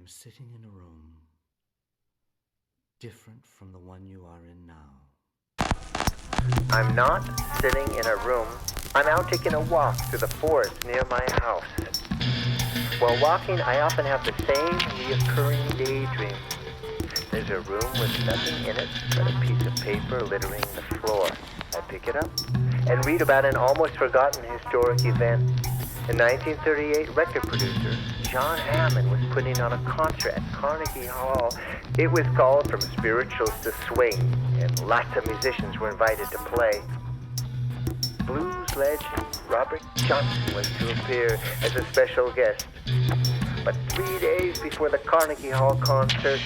am sitting in a room different from the one you are in now. I'm not sitting in a room. I'm out taking a walk through the forest near my house. While walking, I often have the same reoccurring daydream. There's a room with nothing in it but a piece of paper littering the floor. I pick it up and read about an almost forgotten historic event. In 1938, record producer John Hammond was putting on a concert at Carnegie Hall. It was called From Spirituals to Swing, and lots of musicians were invited to play. Blues legend Robert Johnson was to appear as a special guest. But 3 days before the Carnegie Hall concert,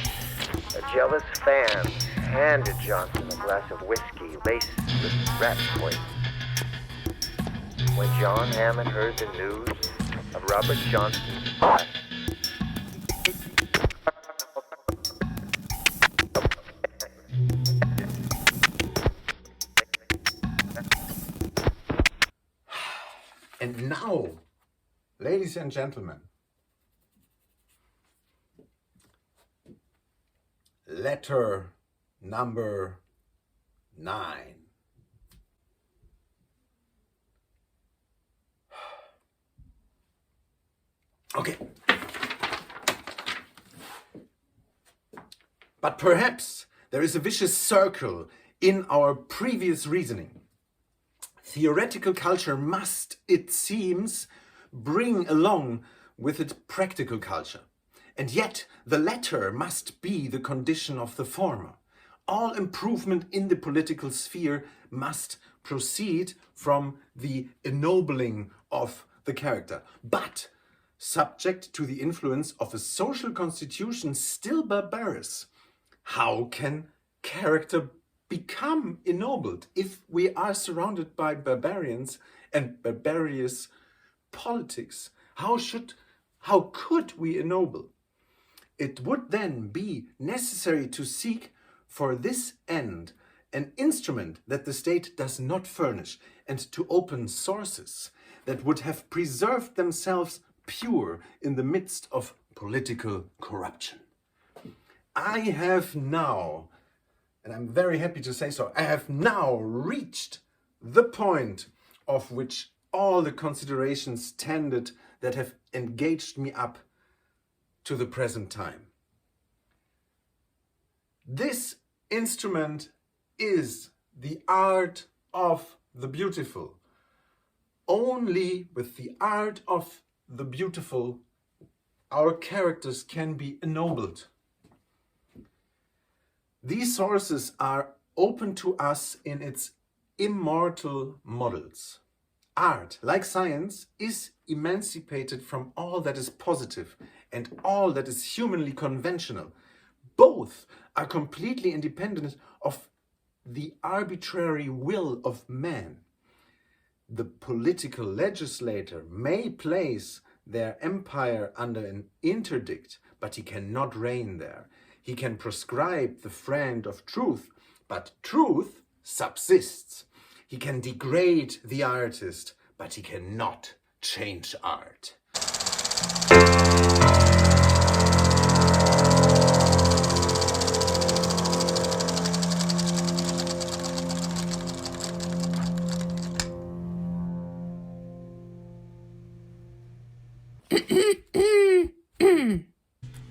a jealous fan handed Johnson a glass of whiskey laced with rat poison. When John Hammond heard the news of Robert Johnson's death, And now, ladies and gentlemen, letter number 9. Okay. But perhaps there is a vicious circle in our previous reasoning. Theoretical culture must, it seems, bring along with it practical culture. And yet the latter must be the condition of the former. All improvement in the political sphere must proceed from the ennobling of the character, but subject to the influence of a social constitution still barbarous. How can character become ennobled if we are surrounded by barbarians and barbarous politics? How could we ennoble? It would then be necessary to seek for this end an instrument that the state does not furnish, and to open sources that would have preserved themselves pure in the midst of political corruption. I have now, and I'm very happy to say so, I have now reached the point of which all the considerations tended that have engaged me up to the present time. This instrument is the art of the beautiful. Only with the art of the beautiful our characters can be ennobled. These sources are open to us in its immortal models. Art, like science, is emancipated from all that is positive and all that is humanly conventional. Both are completely independent of the arbitrary will of man. The political legislator may place their empire under an interdict, but he cannot reign there. He can prescribe the friend of truth, but truth subsists. He can degrade the artist, but he cannot change art.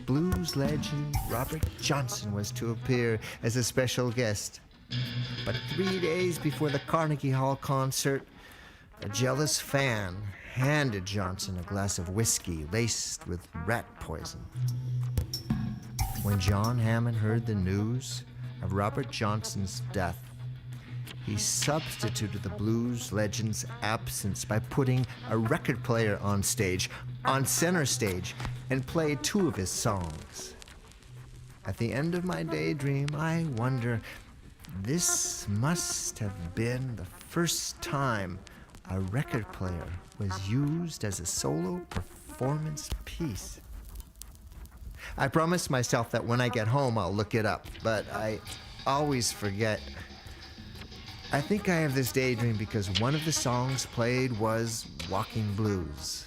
Blues legend Robert Johnson was to appear as a special guest. But 3 days before the Carnegie Hall concert, a jealous fan handed Johnson a glass of whiskey laced with rat poison. When John Hammond heard the news of Robert Johnson's death, he substituted the blues legend's absence by putting a record player on stage, on center stage, and played 2 of his songs. At the end of my daydream, I wonder, this must have been the first time a record player was used as a solo performance piece. I promised myself that when I get home, I'll look it up, but I always forget. I think I have this daydream because one of the songs played was Walking Blues.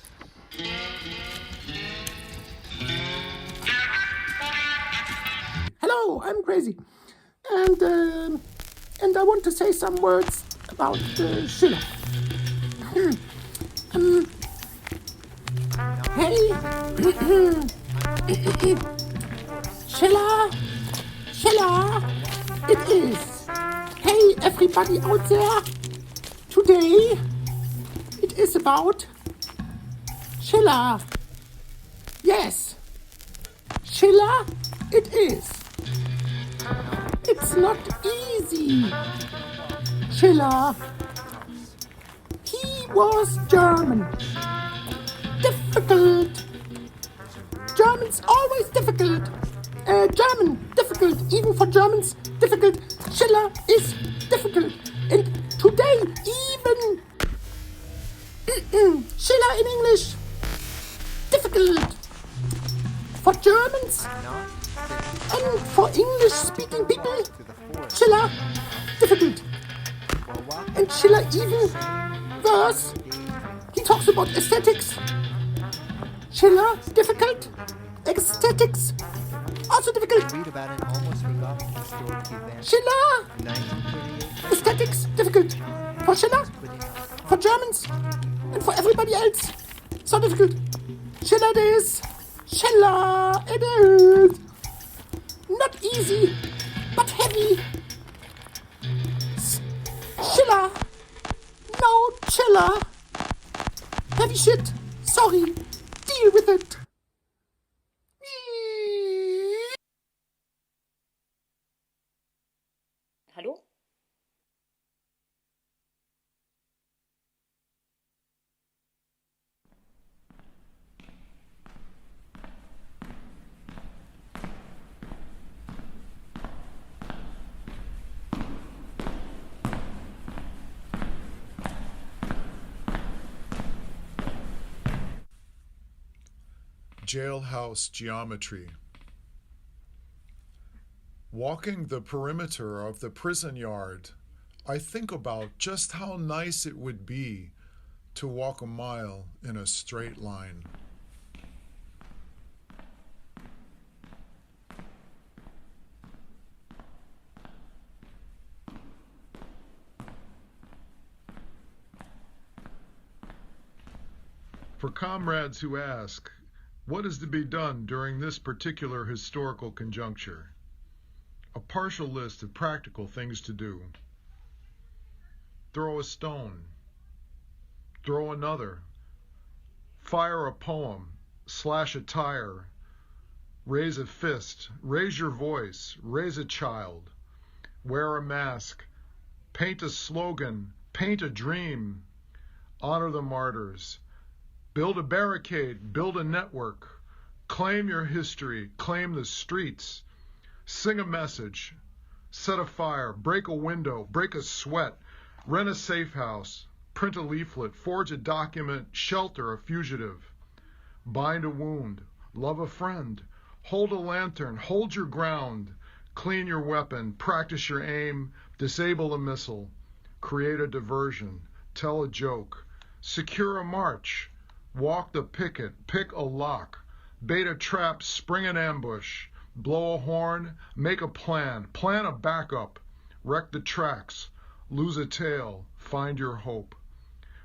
I'm crazy. And I want to say some words about Schiller. Hey, Schiller, it is. Hey, everybody out there. Today, it is about Schiller. Yes, Schiller, it is. It's not easy. Schiller, he was German. Difficult. Germans always difficult. German, difficult. Even for Germans, difficult. Schiller is difficult. And today, even Schiller in English, difficult. For Germans and for English-speaking people, Schiller, difficult. And Schiller even worse. He talks about aesthetics. Schiller, difficult. Aesthetics, also difficult. Read about an almost forgotten historic event. Schiller, 1938. aesthetics, difficult. For Schiller, for Germans, and for everybody else. So difficult. Schiller it is. Schiller it is. Not easy, but heavy. Schiller. No chiller. Heavy shit. Sorry. Deal with it. Hallo? Jailhouse geometry. Walking the perimeter of the prison yard, I think about just how nice it would be to walk a mile in a straight line. For comrades who ask, what is to be done during this particular historical conjuncture? A partial list of practical things to do. Throw a stone. Throw another. Fire a poem. Slash a tire. Raise a fist. Raise your voice. Raise a child. Wear a mask. Paint a slogan. Paint a dream. Honor the martyrs. Build a barricade, build a network, claim your history, claim the streets, sing a message, set a fire, break a window, break a sweat, rent a safe house, print a leaflet, forge a document, shelter a fugitive, bind a wound, love a friend, hold a lantern, hold your ground, clean your weapon, practice your aim, disable a missile, create a diversion, tell a joke, secure a march, walk the picket, pick a lock, bait a trap, spring an ambush, blow a horn, make a plan a backup, wreck the tracks, lose a tail, find your hope.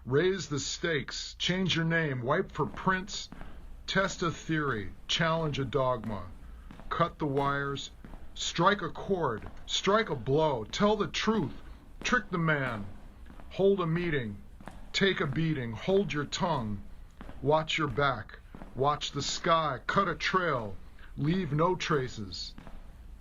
Raise the stakes, change your name, wipe for prints, test a theory, challenge a dogma, cut the wires, strike a chord, strike a blow, tell the truth, trick the man, hold a meeting, take a beating, hold your tongue, watch your back, watch the sky, cut a trail, leave no traces.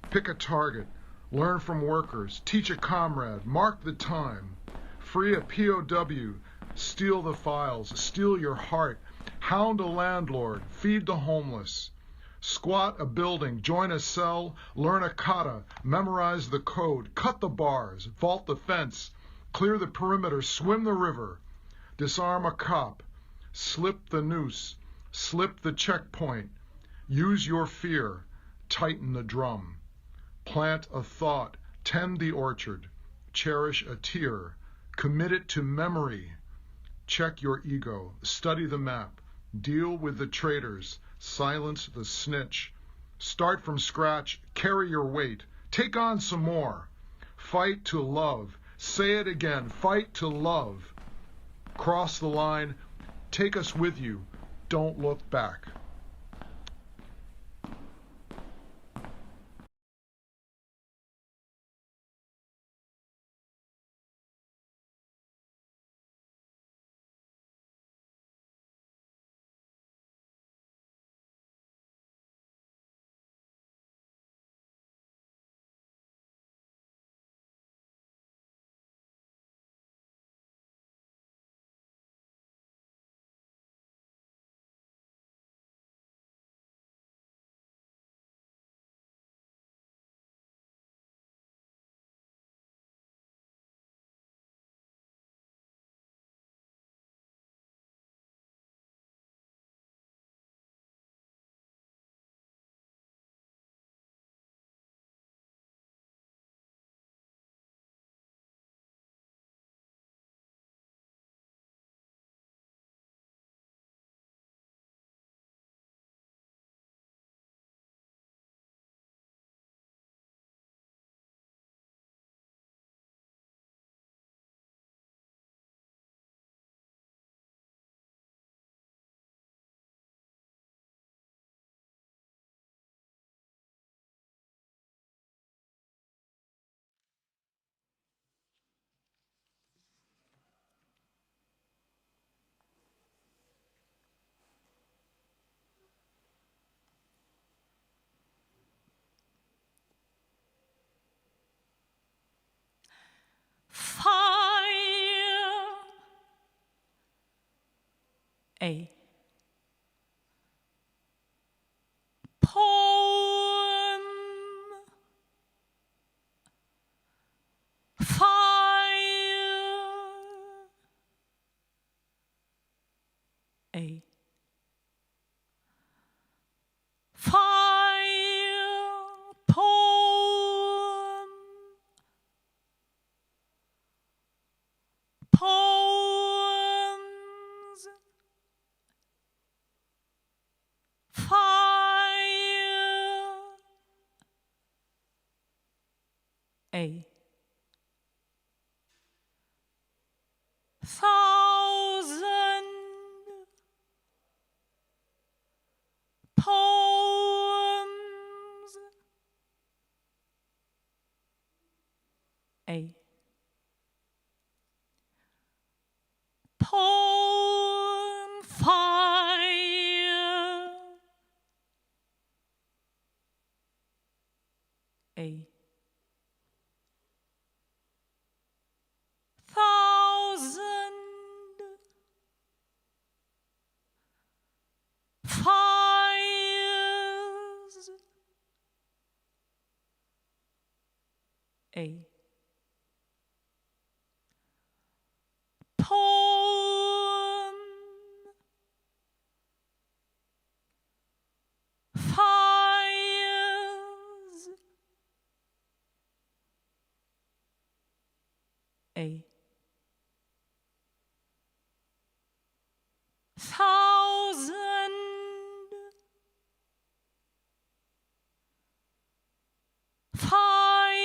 Pick a target, learn from workers, teach a comrade, mark the time. Free a POW, steal the files, steal your heart, hound a landlord, feed the homeless. Squat a building, join a cell, learn a kata, memorize the code, cut the bars, vault the fence, clear the perimeter, swim the river, disarm a cop, slip the noose, slip the checkpoint, use your fear, tighten the drum, plant a thought, tend the orchard, cherish a tear, commit it to memory, check your ego, study the map, deal with the traitors, silence the snitch, start from scratch, carry your weight, Take on some more. Fight to love. Say it again. Fight to love. Cross the line. Take us with you. Don't look back. Fire. A poem. Fire. A fire poem. Poems. Fire. A thousand poems. A poem. Fire. A thousand fires. A poem. Fires. A thousand fires.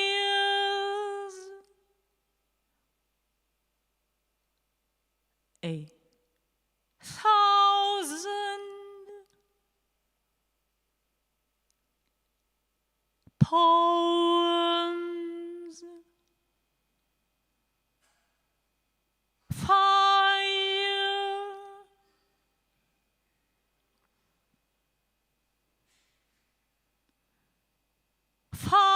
A thousand poems. Fire. Fires.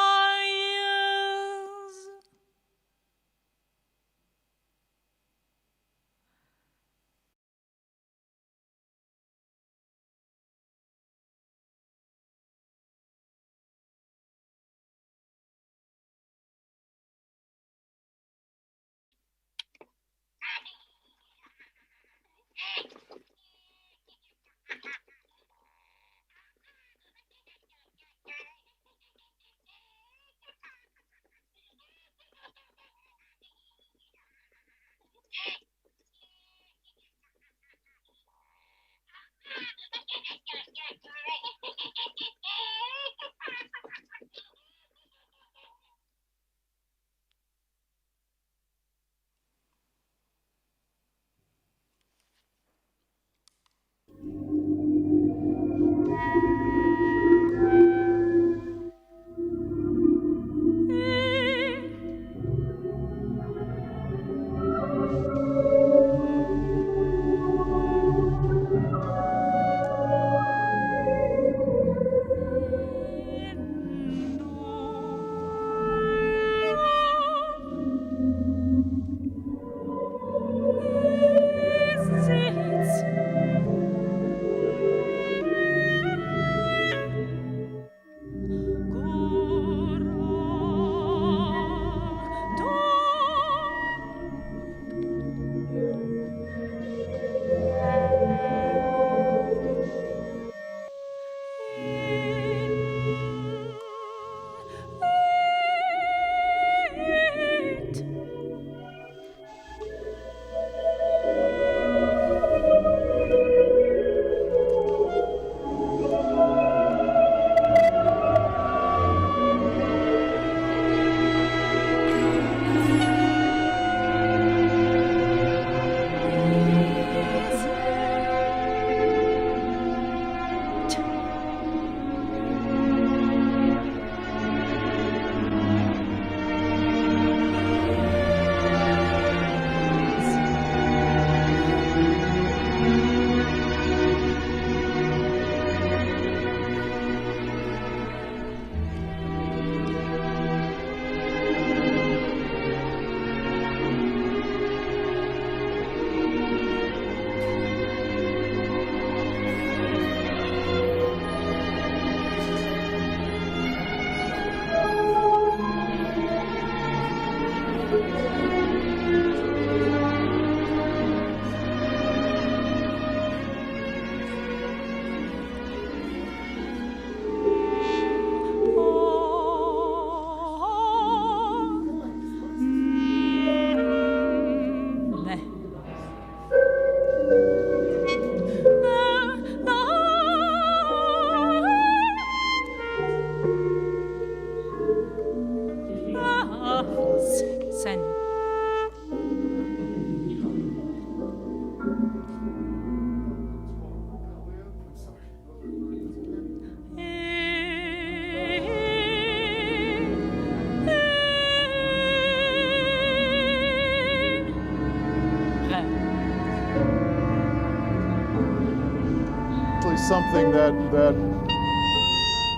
Actually, something that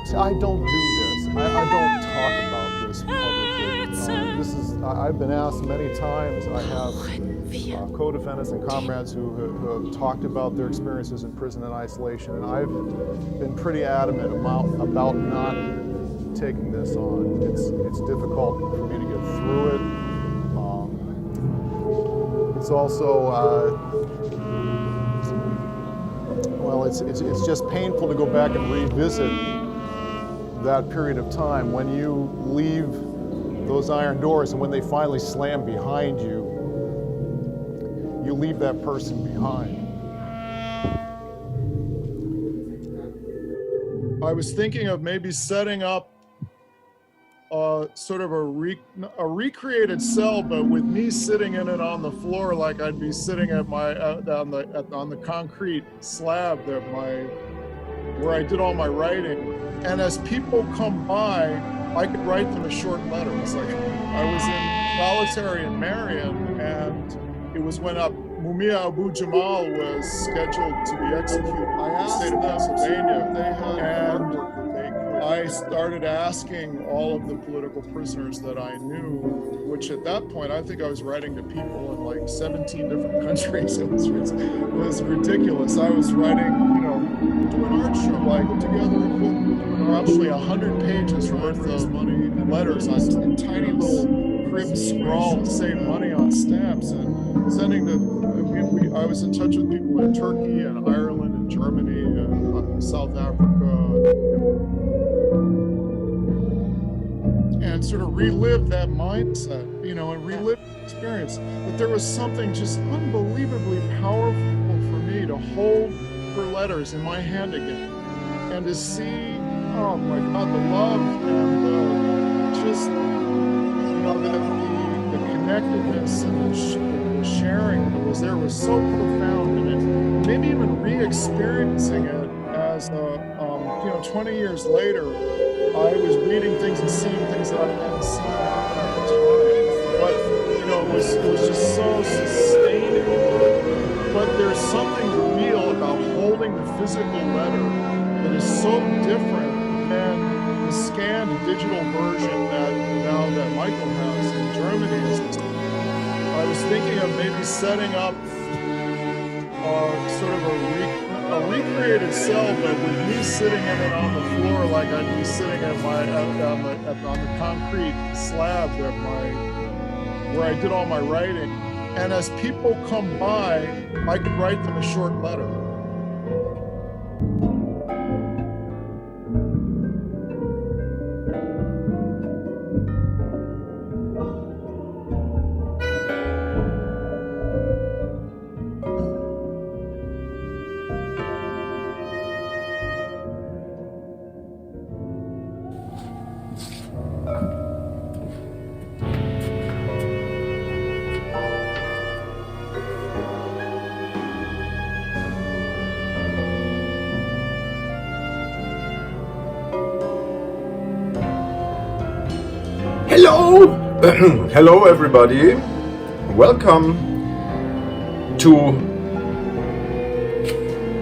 see, I don't do this. I don't talk about this publicly. I've been asked many times. I have co-defendants and comrades who have talked about their experiences in prison and isolation, and I've been pretty adamant about not taking this on. It's difficult for me to get through it. It's also well, it's just painful to go back and revisit that period of time when you leave those iron doors, and when they finally slam behind you, you leave that person behind. I was thinking of maybe setting up sort of a recreated cell, but with me sitting in it on the floor, like I'd be sitting at my on the concrete slab where I did all my writing. And as people come by, I could write them a short letter. It's like I was in solitary in Marion, and it was when Mumia Abu Jamal was scheduled to be executed in the state of Pennsylvania. And I started asking all of the political prisoners that I knew, which at that point, I think I was writing to people in like 17 different countries. It was ridiculous. I was writing, do an art show, like put together a book, roughly 100 pages worth of letters on tiny little crib scrawl to save money on stamps, and sending I was in touch with people in Turkey and Ireland and Germany and South Africa, and sort of relive that mindset, and relive the experience. But there was something just unbelievably powerful for me to hold her letters in my hand again, and to see, oh my God, the love and the connectedness and the sharing that was there was so profound, and it maybe even re-experiencing it as 20 years later, I was reading things and seeing things that I hadn't seen at the time. But it was just so sustaining. But there's something real about holding the physical letter that is so different than the scanned digital version that Michael has in Germany. I was thinking of maybe setting up sort of a recreated cell, but with me sitting in it on the floor, like I'd be sitting at on the concrete slab where I did all my writing. And as people come by, I could write them a short letter. Hello! Hello everybody! Welcome to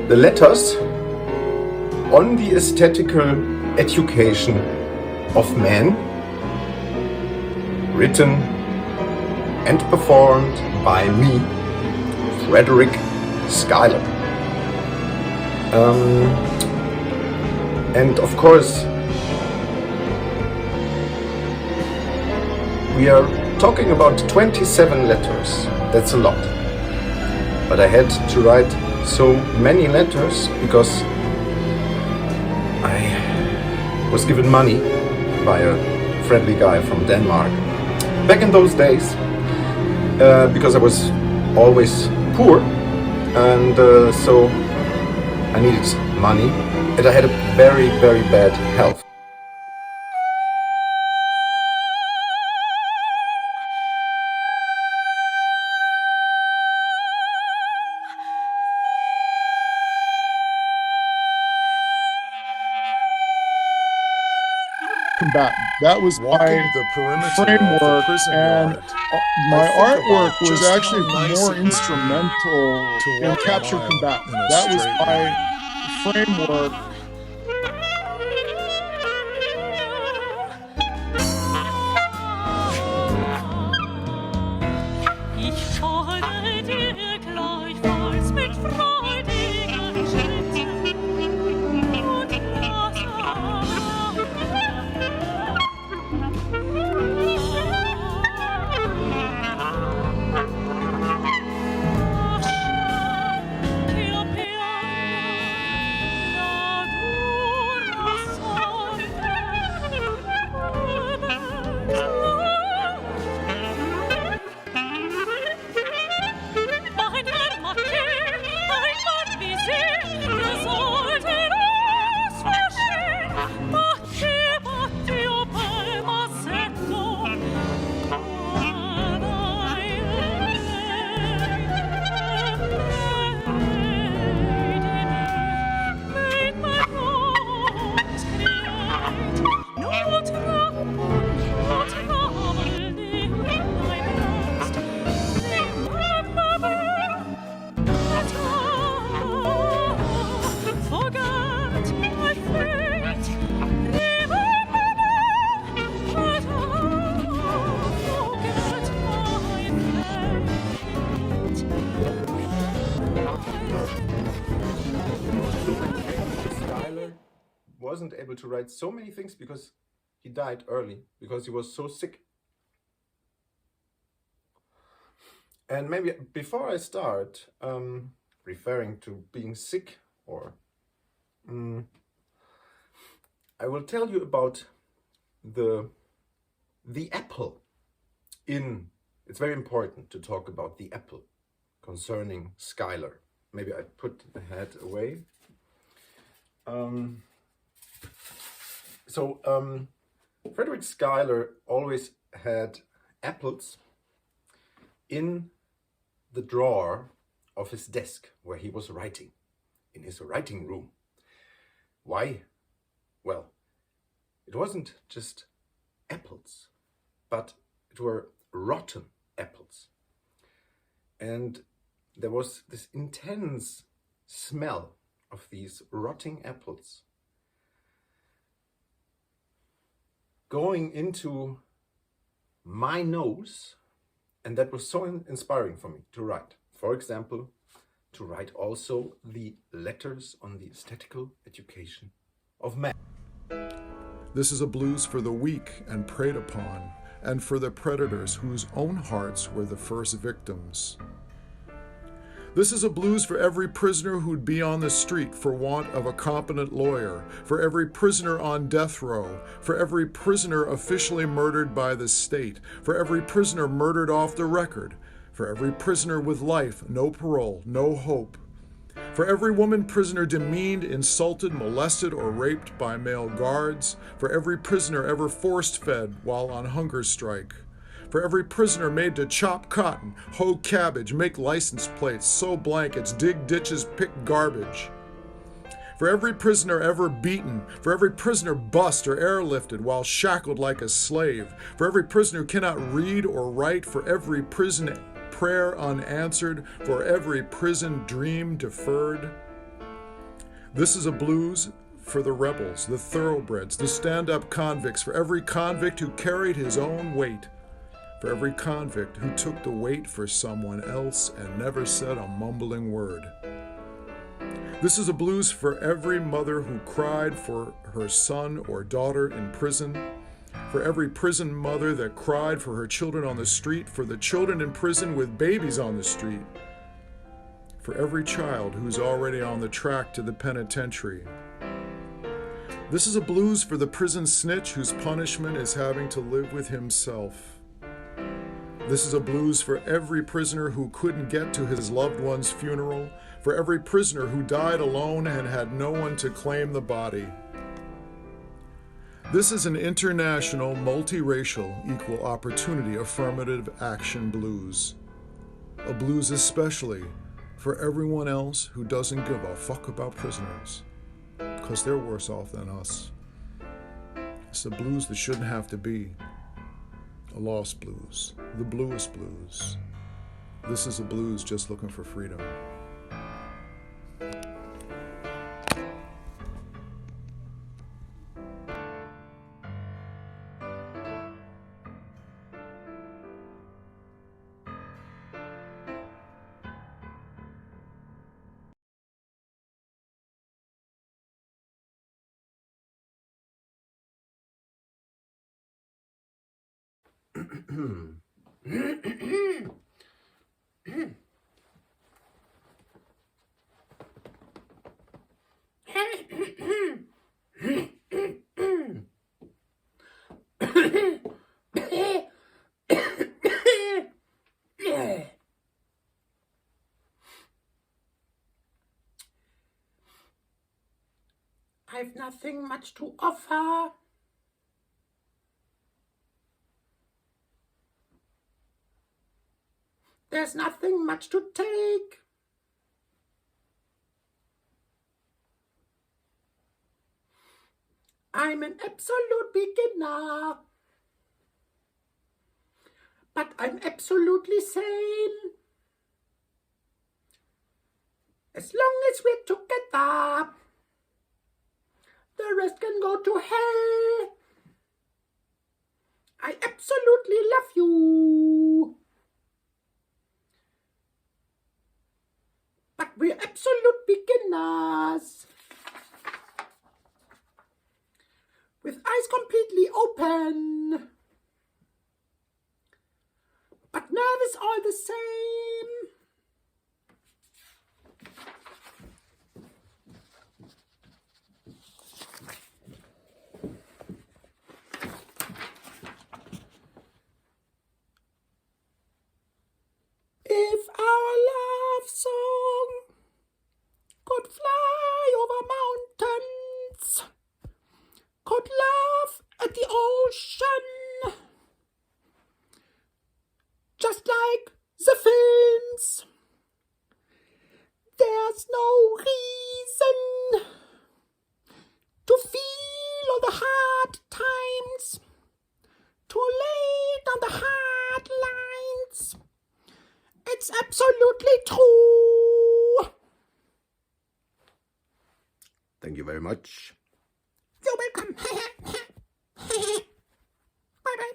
the letters on the aesthetical education of man, written and performed by me, Frederick Schuyler. And of course, we are talking about 27 letters. That's a lot. But I had to write so many letters because I was given money by a friendly guy from Denmark. Back in those days, because I was always poor, and so I needed money, and I had a very, very bad health. combatant. That was Walking my the perimeter of the framework, prison and yard. my I think artwork about was just how actually nice more it would be instrumental to in walk a capture mile combatant. in a That was straight my line. framework. Ich folge dir gleichfalls mit freudigen Schritten und Mein Herr Mathieu, ein Mann wie Sie, der sollte das verstehen. Mathieu, Mathieu, Palmasetto, Made my rose create, no trouble, no trouble, my breast, forget my fate, Schuyler wasn't able to write so many things because he died early, because he was so sick. And maybe before I start referring to being sick, or I will tell you about the apple. It's very important to talk about the apple concerning Schuyler. Maybe I put the head away. Frederick Schuyler always had apples in the drawer of his desk where he was writing, in his writing room. Why? Well, it wasn't just apples, but it were rotten apples. And there was this intense smell of these rotting apples going into my nose, and that was so inspiring for me to write. For example, to write also the letters on the aesthetical education of man. This is a blues for the weak and preyed upon, and for the predators whose own hearts were the first victims. This is a blues for every prisoner who'd be on the street for want of a competent lawyer, for every prisoner on death row, for every prisoner officially murdered by the state, for every prisoner murdered off the record, for every prisoner with life, no parole, no hope, for every woman prisoner demeaned, insulted, molested, or raped by male guards, for every prisoner ever force-fed while on hunger strike, for every prisoner made to chop cotton, hoe cabbage, make license plates, sew blankets, dig ditches, pick garbage. For every prisoner ever beaten, for every prisoner bussed or airlifted while shackled like a slave, for every prisoner who cannot read or write, for every prison prayer unanswered, for every prison dream deferred. This is a blues for the rebels, the thoroughbreds, the stand-up convicts, for every convict who carried his own weight, for every convict who took the weight for someone else and never said a mumbling word. This is a blues for every mother who cried for her son or daughter in prison, for every prison mother that cried for her children on the street, for the children in prison with babies on the street, for every child who's already on the track to the penitentiary. This is a blues for the prison snitch whose punishment is having to live with himself. This is a blues for every prisoner who couldn't get to his loved one's funeral, for every prisoner who died alone and had no one to claim the body. This is an international, multiracial, equal opportunity affirmative action blues. A blues especially for everyone else who doesn't give a fuck about prisoners, because they're worse off than us. It's a blues that shouldn't have to be. A lost blues. The bluest blues. This is a blues just looking for freedom. I've nothing much to offer. There's nothing much to take. I'm an absolute beginner. But I'm absolutely sane. As long as we're together, the rest can go to hell. I absolutely love you. But we're absolute beginners. With eyes completely open. But nervous all the same. If our love song could fly over mountains, could laugh at the ocean, just like the films, there's no reason to feel all the hard times, to lay down the hard lines. It's absolutely true. Thank you very much. You're welcome. Bye-bye.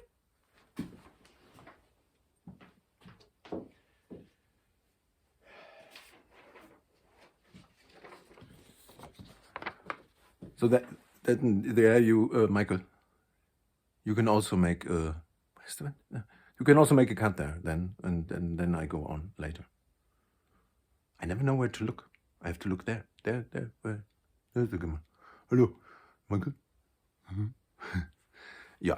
So there you, Michael. You can also make you can also make a cut there then, and then I go on later. I never know where to look. I have to look there. Where? There's the camera. Hello, Michael. Ja.